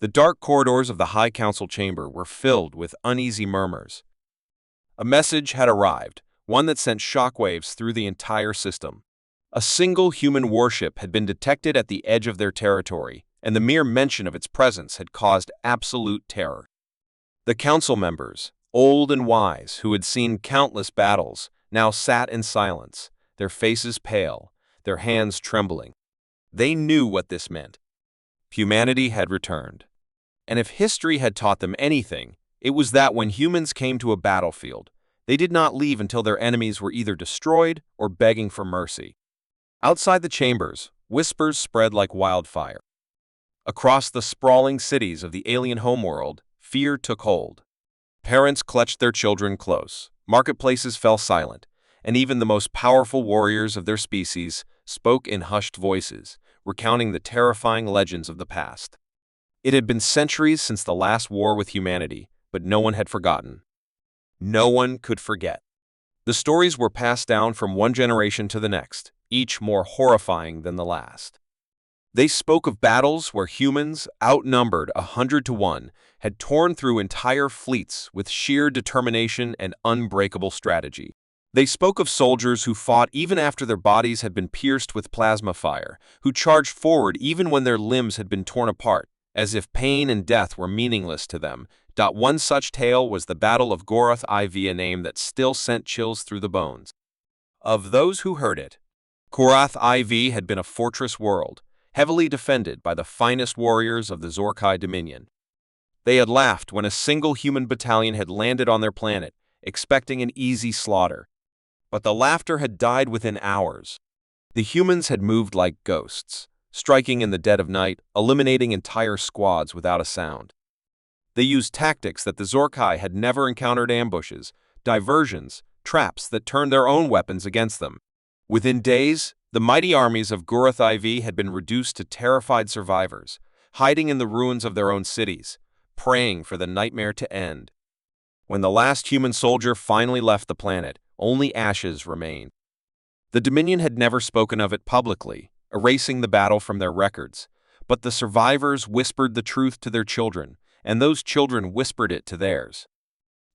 The dark corridors of the High Council chamber were filled with uneasy murmurs. A message had arrived, one that sent shockwaves through the entire system. A single human warship had been detected at the edge of their territory, and the mere mention of its presence had caused absolute terror. The council members, old and wise, who had seen countless battles, now sat in silence, their faces pale, their hands trembling. They knew what this meant. Humanity had returned. And if history had taught them anything, it was that when humans came to a battlefield, they did not leave until their enemies were either destroyed or begging for mercy. Outside the chambers, whispers spread like wildfire. Across the sprawling cities of the alien homeworld, fear took hold. Parents clutched their children close, marketplaces fell silent, and even the most powerful warriors of their species spoke in hushed voices, recounting the terrifying legends of the past. It had been centuries since the last war with humanity, but no one had forgotten. No one could forget. The stories were passed down from one generation to the next, each more horrifying than the last. They spoke of battles where humans, outnumbered 100 to 1, had torn through entire fleets with sheer determination and unbreakable strategy. They spoke of soldiers who fought even after their bodies had been pierced with plasma fire, who charged forward even when their limbs had been torn apart, as if pain and death were meaningless to them. One such tale was the Battle of Goroth IV, a name that still sent chills through the bones of those who heard it. Goroth IV had been a fortress world, heavily defended by the finest warriors of the Zorkai Dominion. They had laughed when a single human battalion had landed on their planet, expecting an easy slaughter. But the laughter had died within hours. The humans had moved like ghosts, striking in the dead of night, eliminating entire squads without a sound. They used tactics that the Zorkai had never encountered: ambushes, diversions, traps that turned their own weapons against them. Within days, the mighty armies of Goroth IV had been reduced to terrified survivors, hiding in the ruins of their own cities, praying for the nightmare to end. When the last human soldier finally left the planet, only ashes remained. The Dominion had never spoken of it publicly, erasing the battle from their records, but the survivors whispered the truth to their children, and those children whispered it to theirs.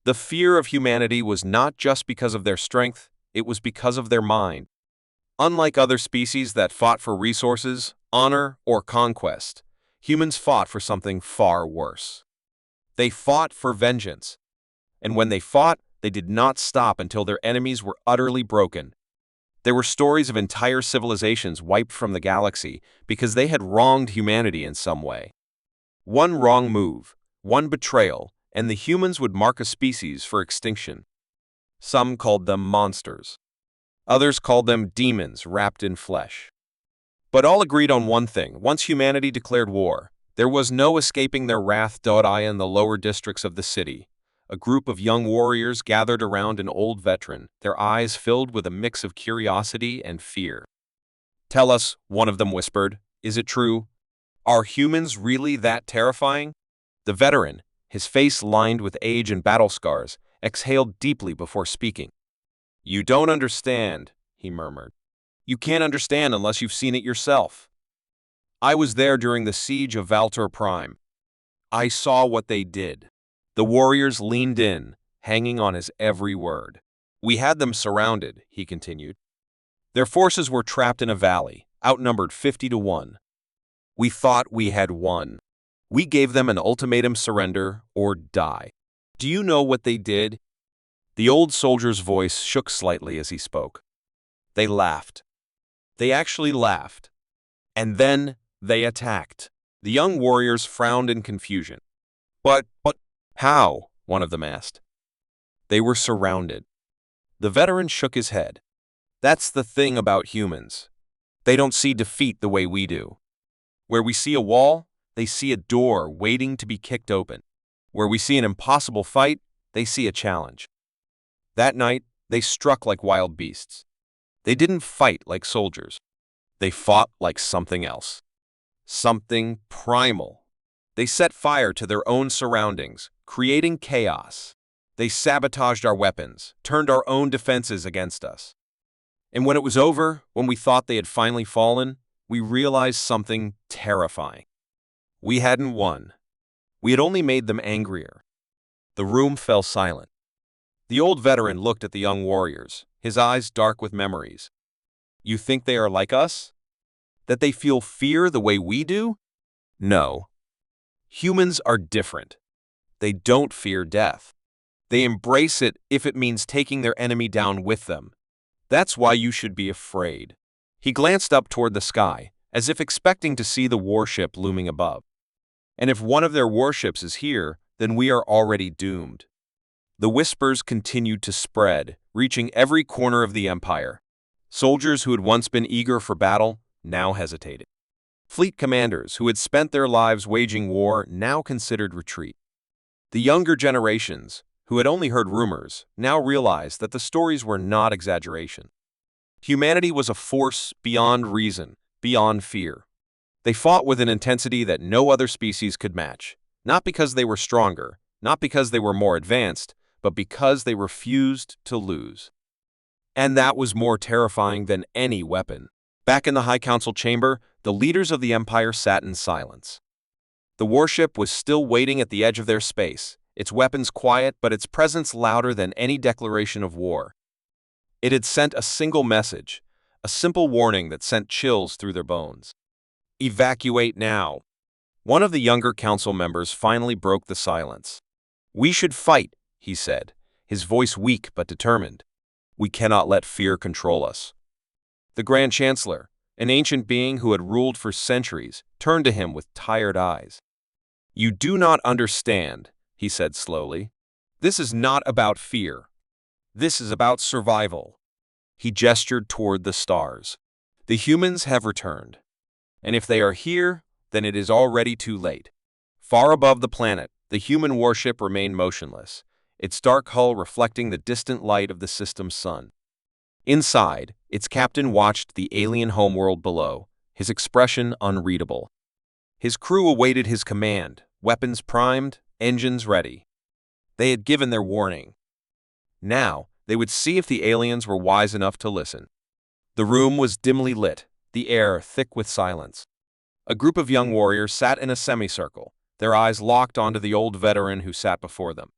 The fear of humanity was not just because of their strength, it was because of their mind. Unlike other species that fought for resources, honor, or conquest, humans fought for something far worse. They fought for vengeance. And when they fought, they did not stop until their enemies were utterly broken. There were stories of entire civilizations wiped from the galaxy because they had wronged humanity in some way. One wrong move, one betrayal, and the humans would mark a species for extinction. Some called them monsters. Others called them demons wrapped in flesh. But all agreed on one thing: once humanity declared war, there was no escaping their wrath. In the lower districts of the city, a group of young warriors gathered around an old veteran, their eyes filled with a mix of curiosity and fear. "Tell us," one of them whispered, "is it true? Are humans really that terrifying?" The veteran, his face lined with age and battle scars, exhaled deeply before speaking. "You don't understand," he murmured. "You can't understand unless you've seen it yourself. I was there during the siege of Valtor Prime. I saw what they did." The warriors leaned in, hanging on his every word. "We had them surrounded," he continued. "Their forces were trapped in a valley, outnumbered 50 to 1. We thought we had won. We gave them an ultimatum: surrender or die. Do you know what they did?" The old soldier's voice shook slightly as he spoke. "They laughed. They actually laughed. And then they attacked." The young warriors frowned in confusion. But how?" one of them asked. "They were surrounded." The veteran shook his head. "That's the thing about humans. They don't see defeat the way we do. Where we see a wall, they see a door waiting to be kicked open. Where we see an impossible fight, they see a challenge." That night, they struck like wild beasts. They didn't fight like soldiers. They fought like something else. Something primal. They set fire to their own surroundings, creating chaos. They sabotaged our weapons, turned our own defenses against us. And when it was over, when we thought they had finally fallen, we realized something terrifying. We hadn't won. We had only made them angrier. The room fell silent. The old veteran looked at the young warriors, his eyes dark with memories. You think they are like us? That they feel fear the way we do? No. Humans are different. They don't fear death. They embrace it if it means taking their enemy down with them. That's why you should be afraid. He glanced up toward the sky, as if expecting to see the warship looming above. And if one of their warships is here, then we are already doomed. The whispers continued to spread, reaching every corner of the empire. Soldiers who had once been eager for battle now hesitated. Fleet commanders who had spent their lives waging war now considered retreat. The younger generations, who had only heard rumors, now realized that the stories were not exaggeration. Humanity was a force beyond reason, beyond fear. They fought with an intensity that no other species could match, not because they were stronger, not because they were more advanced, but because they refused to lose. And that was more terrifying than any weapon. Back in the High Council chamber, the leaders of the Empire sat in silence. The warship was still waiting at the edge of their space, its weapons quiet but its presence louder than any declaration of war. It had sent a single message, a simple warning that sent chills through their bones. Evacuate now. One of the younger council members finally broke the silence. We should fight, he said, his voice weak but determined. We cannot let fear control us. The Grand Chancellor, an ancient being who had ruled for centuries, turned to him with tired eyes. You do not understand, he said slowly. This is not about fear. This is about survival. He gestured toward the stars. The humans have returned. And if they are here, then it is already too late. Far above the planet, the human warship remained motionless, its dark hull reflecting the distant light of the system's sun. Inside, its captain watched the alien homeworld below, his expression unreadable. His crew awaited his command, weapons primed, engines ready. They had given their warning. Now, they would see if the aliens were wise enough to listen. The room was dimly lit, the air thick with silence. A group of young warriors sat in a semicircle, their eyes locked onto the old veteran who sat before them.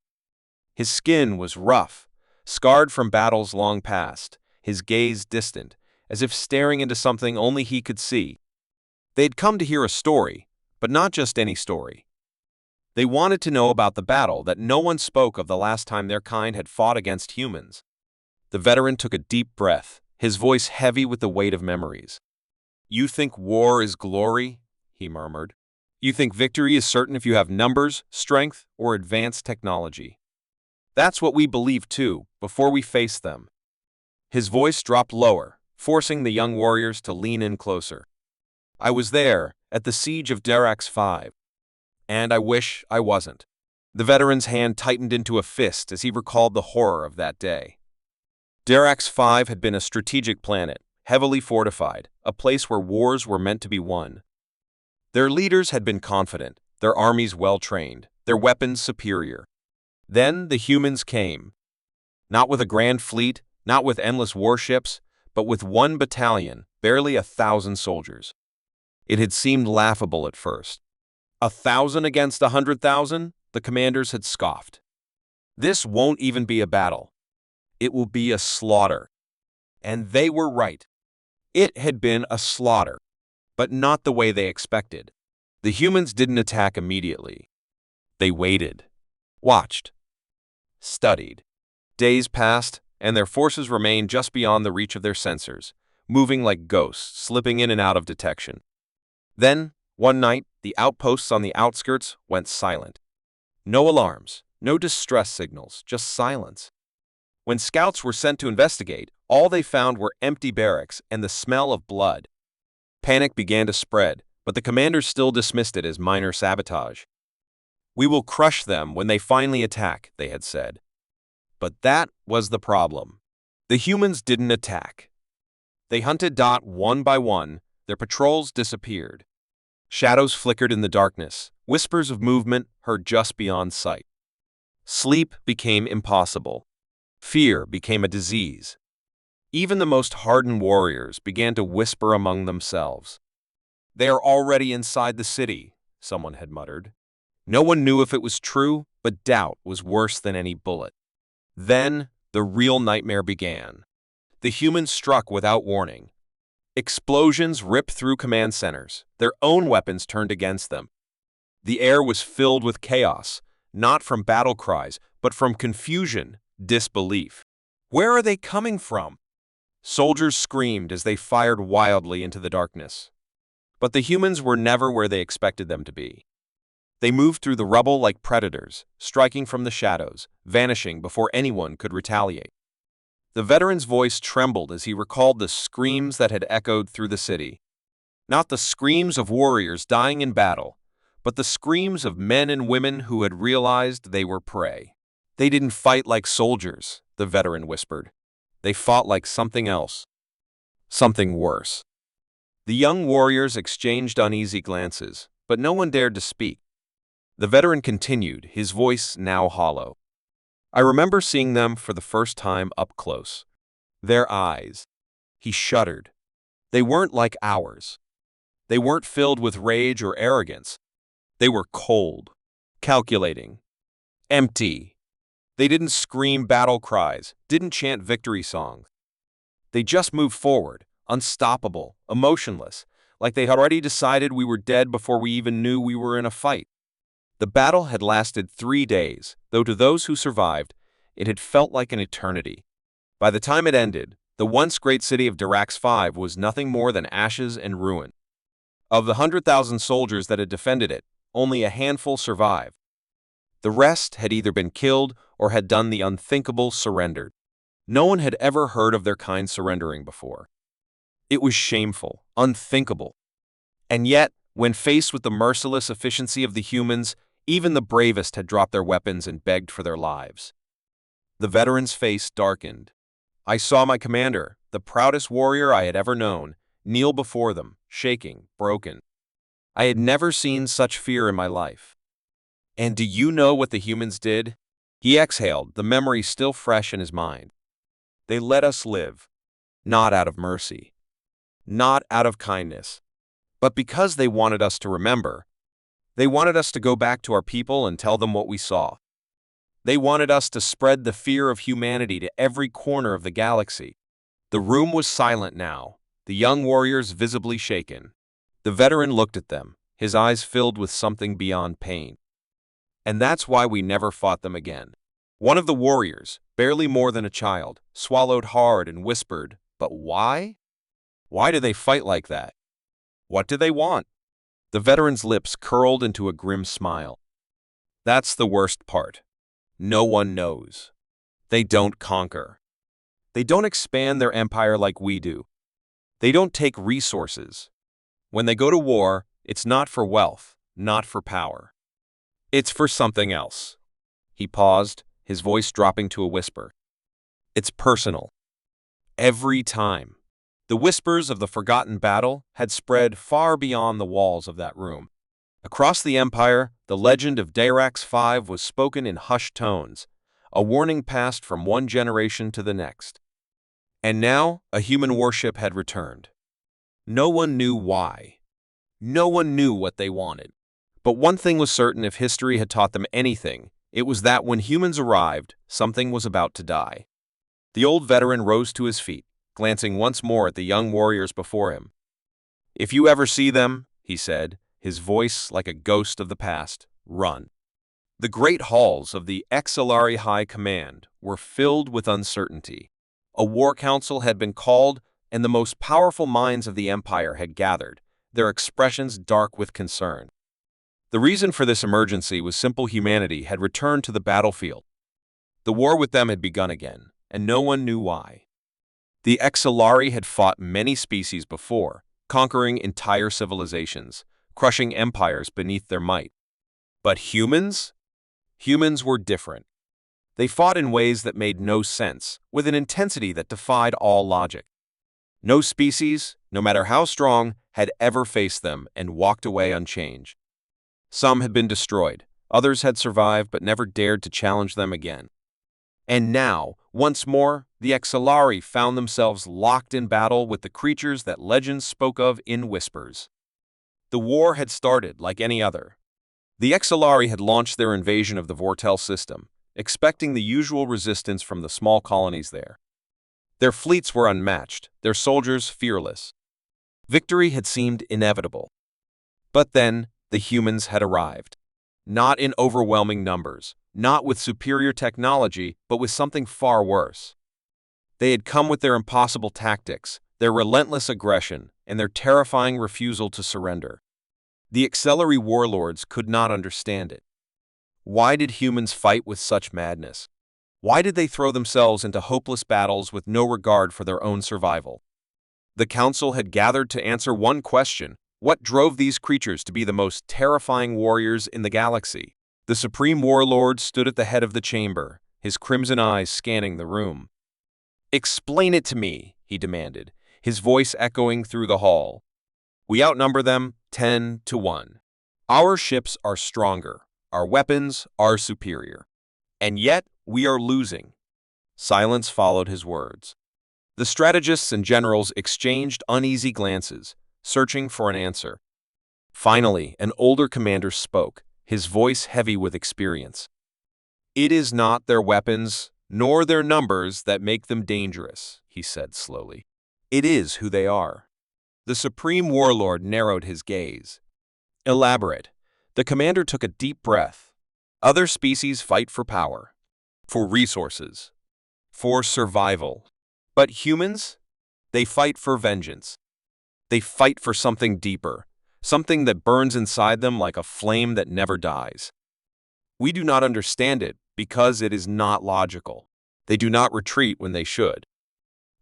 His skin was rough, scarred from battles long past, his gaze distant, as if staring into something only he could see. They'd come to hear a story, but not just any story. They wanted to know about the battle that no one spoke of the last time their kind had fought against humans. The veteran took a deep breath, his voice heavy with the weight of memories. You think war is glory? He murmured. You think victory is certain if you have numbers, strength, or advanced technology. That's what we believed too, before we faced them. His voice dropped lower, forcing the young warriors to lean in closer. I was there, at the siege of HFY. And I wish I wasn't. The veteran's hand tightened into a fist as he recalled the horror of that day. HFY had been a strategic planet, heavily fortified, a place where wars were meant to be won. Their leaders had been confident, their armies well-trained, their weapons superior. Then the humans came. Not with a grand fleet, not with endless warships, but with one battalion, barely 1,000 soldiers. It had seemed laughable at first. 1,000 against 100,000? The commanders had scoffed. This won't even be a battle. It will be a slaughter. And they were right. It had been a slaughter, but not the way they expected. The humans didn't attack immediately. They waited, watched, studied. Days passed, and their forces remained just beyond the reach of their sensors, moving like ghosts, slipping in and out of detection. Then, one night, the outposts on the outskirts went silent. No alarms, no distress signals, just silence. When scouts were sent to investigate, all they found were empty barracks and the smell of blood. Panic began to spread, but the commanders still dismissed it as minor sabotage. We will crush them when they finally attack, they had said. But that was the problem. The humans didn't attack. They hunted one by one, their patrols disappeared. Shadows flickered in the darkness, whispers of movement heard just beyond sight. Sleep became impossible. Fear became a disease. Even the most hardened warriors began to whisper among themselves. They are already inside the city, someone had muttered. No one knew if it was true, but doubt was worse than any bullet. Then, the real nightmare began. The humans struck without warning. Explosions ripped through command centers, their own weapons turned against them. The air was filled with chaos, not from battle cries, but from confusion, disbelief. Where are they coming from? Soldiers screamed as they fired wildly into the darkness. But the humans were never where they expected them to be. They moved through the rubble like predators, striking from the shadows, vanishing before anyone could retaliate. The veteran's voice trembled as he recalled the screams that had echoed through the city. Not the screams of warriors dying in battle, but the screams of men and women who had realized they were prey. They didn't fight like soldiers, the veteran whispered. They fought like something else. Something worse. The young warriors exchanged uneasy glances, but no one dared to speak. The veteran continued, his voice now hollow. I remember seeing them for the first time up close. Their eyes. He shuddered. They weren't like ours. They weren't filled with rage or arrogance. They were cold, calculating, empty. They didn't scream battle cries, didn't chant victory songs. They just moved forward, unstoppable, emotionless, like they had already decided we were dead before we even knew we were in a fight. The battle had lasted 3 days, though to those who survived, it had felt like an eternity. By the time it ended, the once great city of Dirax 5 was nothing more than ashes and ruin. Of the 100,000 soldiers that had defended it, only a handful survived. The rest had either been killed or had done the unthinkable, surrendered. No one had ever heard of their kind surrendering before. It was shameful, unthinkable. And yet, when faced with the merciless efficiency of the humans, even the bravest had dropped their weapons and begged for their lives. The veteran's face darkened. I saw my commander, the proudest warrior I had ever known, kneel before them, shaking, broken. I had never seen such fear in my life. And do you know what the humans did? He exhaled, the memory still fresh in his mind. They let us live, not out of mercy, not out of kindness, but because they wanted us to remember. They wanted us to go back to our people and tell them what we saw. They wanted us to spread the fear of humanity to every corner of the galaxy. The room was silent now, the young warriors visibly shaken. The veteran looked at them, his eyes filled with something beyond pain. And that's why we never fought them again. One of the warriors, barely more than a child, swallowed hard and whispered, "But why? Why do they fight like that? What do they want?" The veteran's lips curled into a grim smile. That's the worst part. No one knows. They don't conquer. They don't expand their empire like we do. They don't take resources. When they go to war, it's not for wealth, not for power. It's for something else. He paused, his voice dropping to a whisper. It's personal. Every time. The whispers of the forgotten battle had spread far beyond the walls of that room. Across the empire, the legend of Dirax 5 was spoken in hushed tones, a warning passed from one generation to the next. And now, a human warship had returned. No one knew why. No one knew what they wanted. But one thing was certain: if history had taught them anything, it was that when humans arrived, something was about to die. The old veteran rose to his feet, glancing once more at the young warriors before him. If you ever see them, he said, his voice like a ghost of the past, run. The great halls of the HFY High Command were filled with uncertainty. A war council had been called, and the most powerful minds of the empire had gathered, their expressions dark with concern. The reason for this emergency was simple: humanity had returned to the battlefield. The war with them had begun again, and no one knew why. The HFY had fought many species before, conquering entire civilizations, crushing empires beneath their might. But humans? Humans were different. They fought in ways that made no sense, with an intensity that defied all logic. No species, no matter how strong, had ever faced them and walked away unchanged. Some had been destroyed, others had survived but never dared to challenge them again. And now, once more, the HFY found themselves locked in battle with the creatures that legends spoke of in whispers. The war had started like any other. The Exilari had launched their invasion of the Vortel system, expecting the usual resistance from the small colonies there. Their fleets were unmatched, their soldiers fearless. Victory had seemed inevitable. But then, the humans had arrived. Not in overwhelming numbers, not with superior technology, but with something far worse. They had come with their impossible tactics, their relentless aggression, and their terrifying refusal to surrender. The Exilari warlords could not understand it. Why did humans fight with such madness? Why did they throw themselves into hopeless battles with no regard for their own survival? The council had gathered to answer one question: what drove these creatures to be the most terrifying warriors in the galaxy? The Supreme Warlord stood at the head of the chamber, his crimson eyes scanning the room. "Explain it to me," he demanded, his voice echoing through the hall. "We outnumber them 10 to 1. Our ships are stronger, our weapons are superior. And yet, we are losing." Silence followed his words. The strategists and generals exchanged uneasy glances, searching for an answer. Finally, an older commander spoke, his voice heavy with experience. "It is not their weapons, nor their numbers that make them dangerous," he said slowly. "It is who they are." The Supreme Warlord narrowed his gaze. "Elaborate." The commander took a deep breath. "Other species fight for power, for resources, for survival. But humans? They fight for vengeance. They fight for something deeper, something that burns inside them like a flame that never dies. We do not understand it because it is not logical. They do not retreat when they should.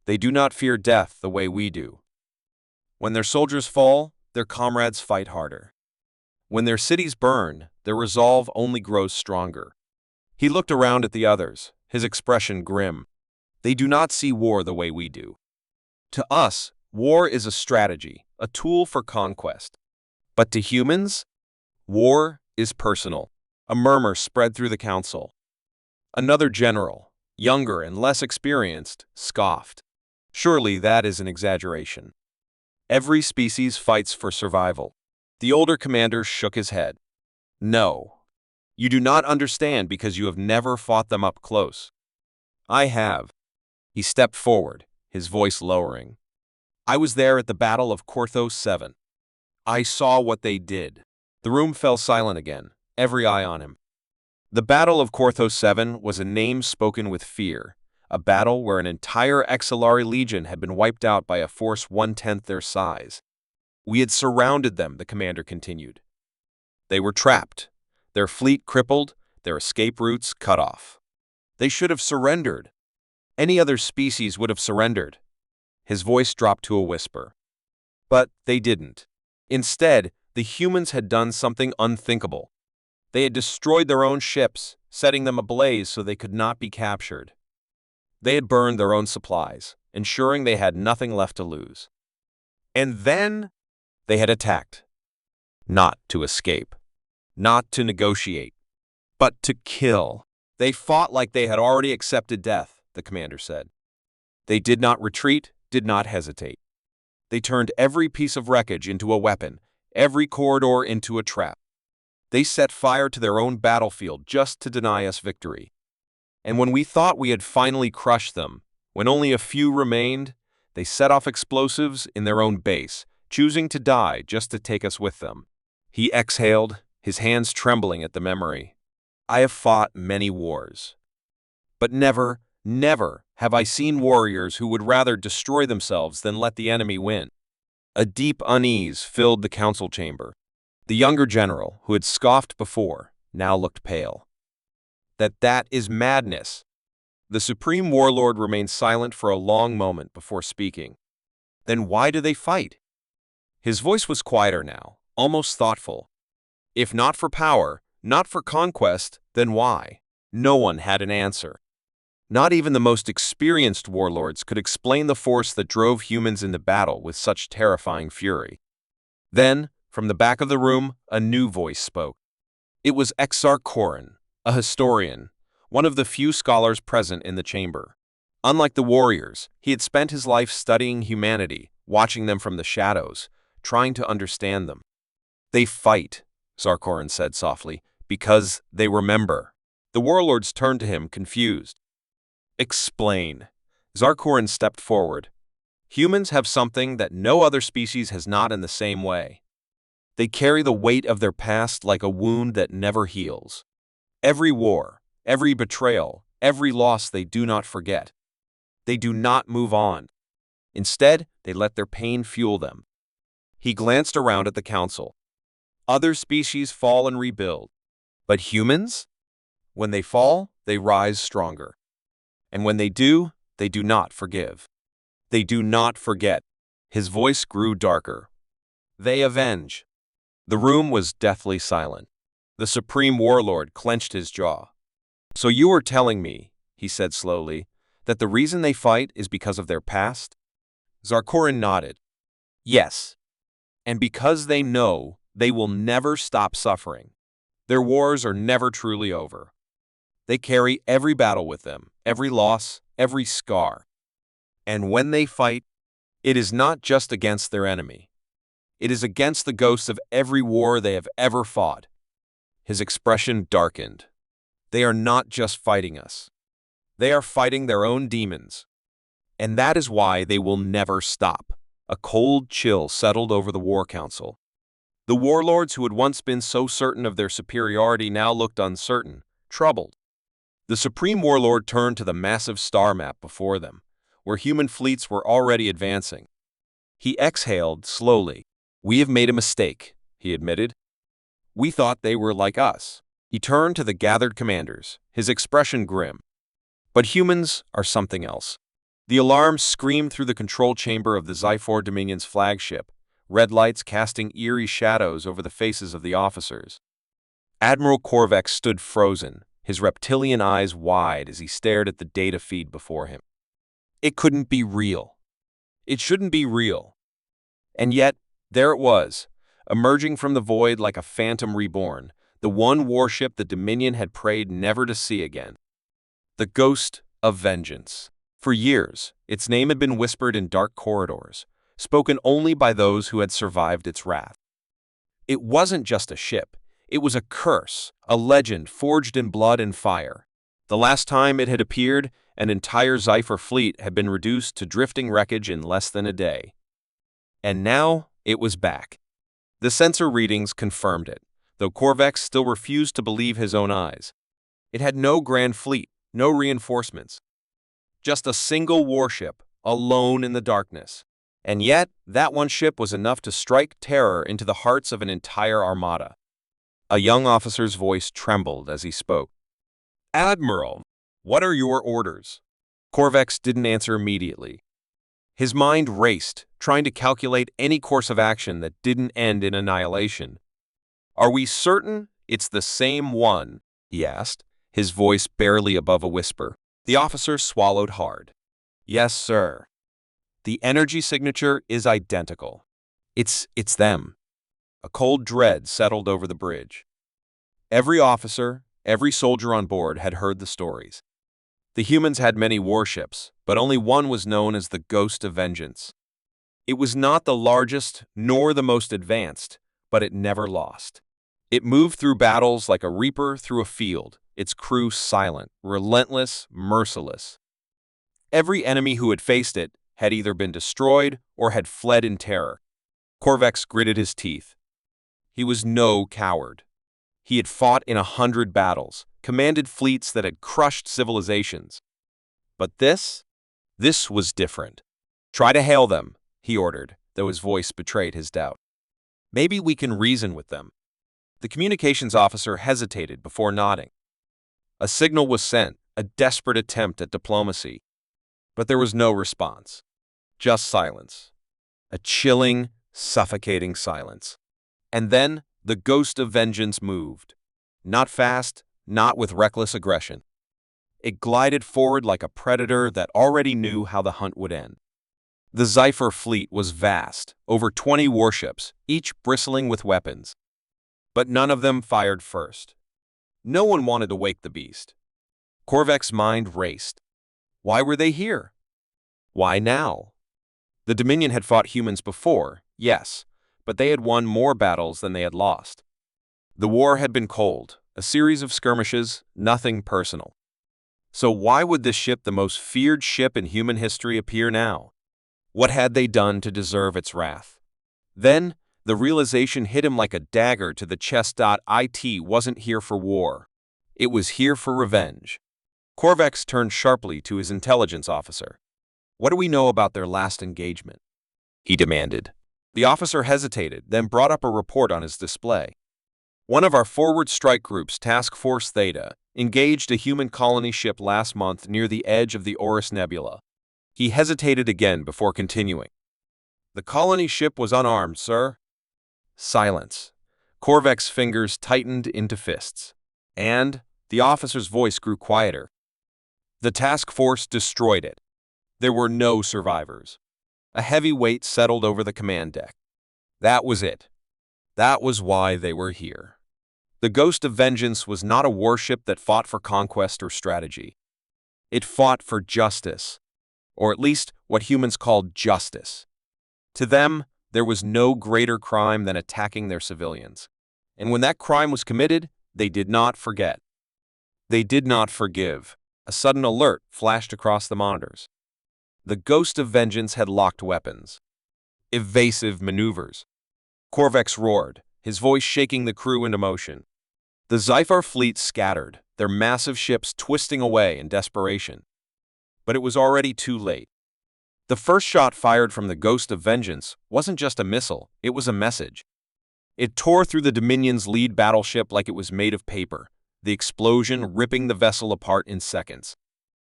They do not fear death the way we do. When their soldiers fall, their comrades fight harder. When their cities burn, their resolve only grows stronger." He looked around at the others, his expression grim. "They do not see war the way we do. To us, war is a strategy, a tool for conquest. But to humans, war is personal." A murmur spread through the council. Another general, younger and less experienced, scoffed. "Surely that is an exaggeration. Every species fights for survival." The older commander shook his head. "No. You do not understand because you have never fought them up close. I have." He stepped forward, his voice lowering. "I was there at the Battle of Korthos 7. I saw what they did." The room fell silent again, every eye on him. The Battle of Korthos 7 was a name spoken with fear, a battle where an entire Exilari legion had been wiped out by a force 1/10 their size. "We had surrounded them," the commander continued. "They were trapped, their fleet crippled, their escape routes cut off. They should have surrendered. Any other species would have surrendered." His voice dropped to a whisper. "But they didn't. Instead, the humans had done something unthinkable. They had destroyed their own ships, setting them ablaze so they could not be captured. They had burned their own supplies, ensuring they had nothing left to lose. And then they had attacked. Not to escape, not to negotiate, but to kill. They fought like they had already accepted death," the commander said. "They did not retreat, did not hesitate. They turned every piece of wreckage into a weapon, every corridor into a trap. They set fire to their own battlefield just to deny us victory. And when we thought we had finally crushed them, when only a few remained, they set off explosives in their own base, choosing to die just to take us with them." He exhaled, his hands trembling at the memory. "I have fought many wars. But never, never have I seen warriors who would rather destroy themselves than let the enemy win." A deep unease filled the council chamber. The younger general, who had scoffed before, now looked pale. That is madness." The Supreme Warlord remained silent for a long moment before speaking. "Then why do they fight?" His voice was quieter now, almost thoughtful. "If not for power, not for conquest, then why?" No one had an answer. Not even the most experienced warlords could explain the force that drove humans into battle with such terrifying fury. Then, from the back of the room, a new voice spoke. It was Exar Korin, a historian, one of the few scholars present in the chamber. Unlike the warriors, he had spent his life studying humanity, watching them from the shadows, trying to understand them. "They fight," Zarkoran said softly. Because they remember. The warlords turned to him, confused. Explain. Zarkoran stepped forward. Humans have something that no other species has not in the same way. They carry the weight of their past like a wound that never heals. Every war, every betrayal, every loss they do not forget. They do not move on. Instead, they let their pain fuel them. He glanced around at the council. Other species fall and rebuild. But humans? When they fall, they rise stronger. And when they do not forgive. They do not forget. His voice grew darker. They avenge. The room was deathly silent. The Supreme Warlord clenched his jaw. So you are telling me, he said slowly, that the reason they fight is because of their past? Zarkoran nodded. Yes. And because they know they will never stop suffering. Their wars are never truly over. They carry every battle with them, every loss, every scar. And when they fight, it is not just against their enemy. It is against the ghosts of every war they have ever fought. His expression darkened. They are not just fighting us. They are fighting their own demons. And that is why they will never stop. A cold chill settled over the War Council. The warlords who had once been so certain of their superiority now looked uncertain, troubled. The Supreme Warlord turned to the massive star map before them, where human fleets were already advancing. He exhaled slowly. We have made a mistake, he admitted. We thought they were like us. He turned to the gathered commanders, his expression grim. But humans are something else. The alarm screamed through the control chamber of the Zyphor Dominion's flagship, red lights casting eerie shadows over the faces of the officers. Admiral Korvax stood frozen, his reptilian eyes wide as he stared at the data feed before him. It couldn't be real. It shouldn't be real. And yet, there it was, emerging from the void like a phantom reborn, the one warship the Dominion had prayed never to see again. The Ghost of Vengeance. For years, its name had been whispered in dark corridors, spoken only by those who had survived its wrath. It wasn't just a ship. It was a curse, a legend forged in blood and fire. The last time it had appeared, an entire Zyphor fleet had been reduced to drifting wreckage in less than a day. And now, it was back. The sensor readings confirmed it, though Korvax still refused to believe his own eyes. It had no grand fleet, no reinforcements. Just a single warship, alone in the darkness. And yet, that one ship was enough to strike terror into the hearts of an entire armada. A young officer's voice trembled as he spoke. Admiral, what are your orders? Korvax didn't answer immediately. His mind raced, trying to calculate any course of action that didn't end in annihilation. Are we certain it's the same one? He asked, his voice barely above a whisper. The officer swallowed hard. Yes, sir. The energy signature is identical. It's them. A cold dread settled over the bridge. Every officer, every soldier on board had heard the stories. The humans had many warships, but only one was known as the Ghost of Vengeance. It was not the largest nor the most advanced, but it never lost. It moved through battles like a reaper through a field, its crew silent, relentless, merciless. Every enemy who had faced it had either been destroyed or had fled in terror. Korvax gritted his teeth. He was no coward. He had fought in 100 battles, commanded fleets that had crushed civilizations. But this was different. Try to hail them, he ordered, though his voice betrayed his doubt. Maybe we can reason with them. The communications officer hesitated before nodding. A signal was sent, a desperate attempt at diplomacy. But there was no response. Just silence. A chilling, suffocating silence. And then the Ghost of Vengeance moved. Not fast, not with reckless aggression. It glided forward like a predator that already knew how the hunt would end. The Zyphor fleet was vast, over 20 warships, each bristling with weapons. But none of them fired first. No one wanted to wake the beast. Korvax's mind raced. Why were they here? Why now? The Dominion had fought humans before, yes, but they had won more battles than they had lost. The war had been cold, a series of skirmishes, nothing personal. So why would this ship, the most feared ship in human history, appear now? What had they done to deserve its wrath? Then, the realization hit him like a dagger to the chest. It wasn't here for war. It was here for revenge. Korvax turned sharply to his intelligence officer. "What do we know about their last engagement?" he demanded. The officer hesitated, then brought up a report on his display. "One of our forward strike groups, Task Force Theta, engaged a human colony ship last month near the edge of the Orcs Nebula." He hesitated again before continuing. "The colony ship was unarmed, sir." Silence. Korvax's fingers tightened into fists. And the officer's voice grew quieter. "The task force destroyed it. There were no survivors." A heavy weight settled over the command deck. That was it. That was why they were here. The Ghost of Vengeance was not a warship that fought for conquest or strategy. It fought for justice, or at least what humans called justice. To them, there was no greater crime than attacking their civilians. And when that crime was committed, they did not forget. They did not forgive. A sudden alert flashed across the monitors. The Ghost of Vengeance had locked weapons. Evasive maneuvers. Korvax roared, his voice shaking the crew into motion. The Zyphar fleet scattered, their massive ships twisting away in desperation. But it was already too late. The first shot fired from the Ghost of Vengeance wasn't just a missile, it was a message. It tore through the Dominion's lead battleship like it was made of paper, the explosion ripping the vessel apart in seconds.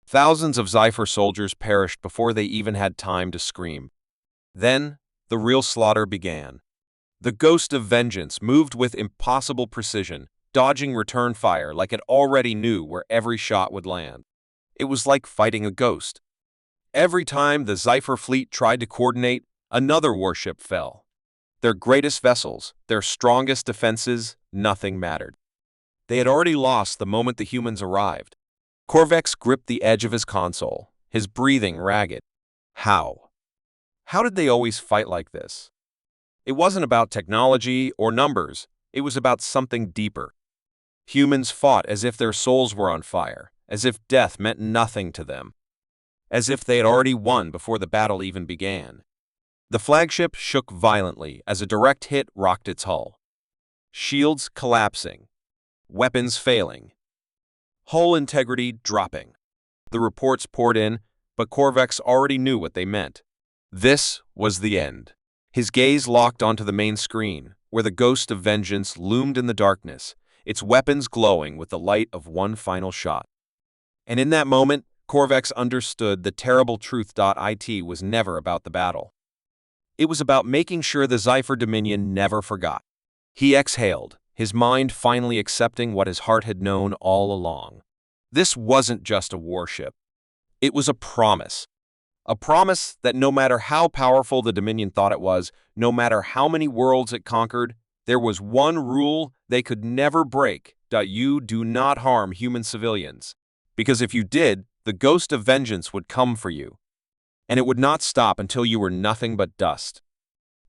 Thousands of Zyphar soldiers perished before they even had time to scream. Then, the real slaughter began. The Ghost of Vengeance moved with impossible precision, dodging return fire like it already knew where every shot would land. It was like fighting a ghost. Every time the Zyphar fleet tried to coordinate, another warship fell. Their greatest vessels, their strongest defenses, nothing mattered. They had already lost the moment the humans arrived. Korvax gripped the edge of his console, his breathing ragged. How? How did they always fight like this? It wasn't about technology or numbers, it was about something deeper. Humans fought as if their souls were on fire, as if death meant nothing to them, as if they had already won before the battle even began. The flagship shook violently as a direct hit rocked its hull. Shields collapsing, weapons failing, hull integrity dropping. The reports poured in, but Korvax already knew what they meant. This was the end. His gaze locked onto the main screen, where the Ghost of Vengeance loomed in the darkness, its weapons glowing with the light of one final shot. And in that moment, Korvax understood the terrible truth. It was never about the battle. It was about making sure the Zyphar Dominion never forgot. He exhaled, his mind finally accepting what his heart had known all along. This wasn't just a warship. It was a promise. A promise that no matter how powerful the Dominion thought it was, no matter how many worlds it conquered, there was one rule they could never break. You do not harm human civilians. Because if you did, the Ghost of Vengeance would come for you. And it would not stop until you were nothing but dust.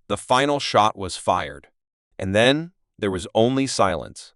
The final shot was fired. And then there was only silence.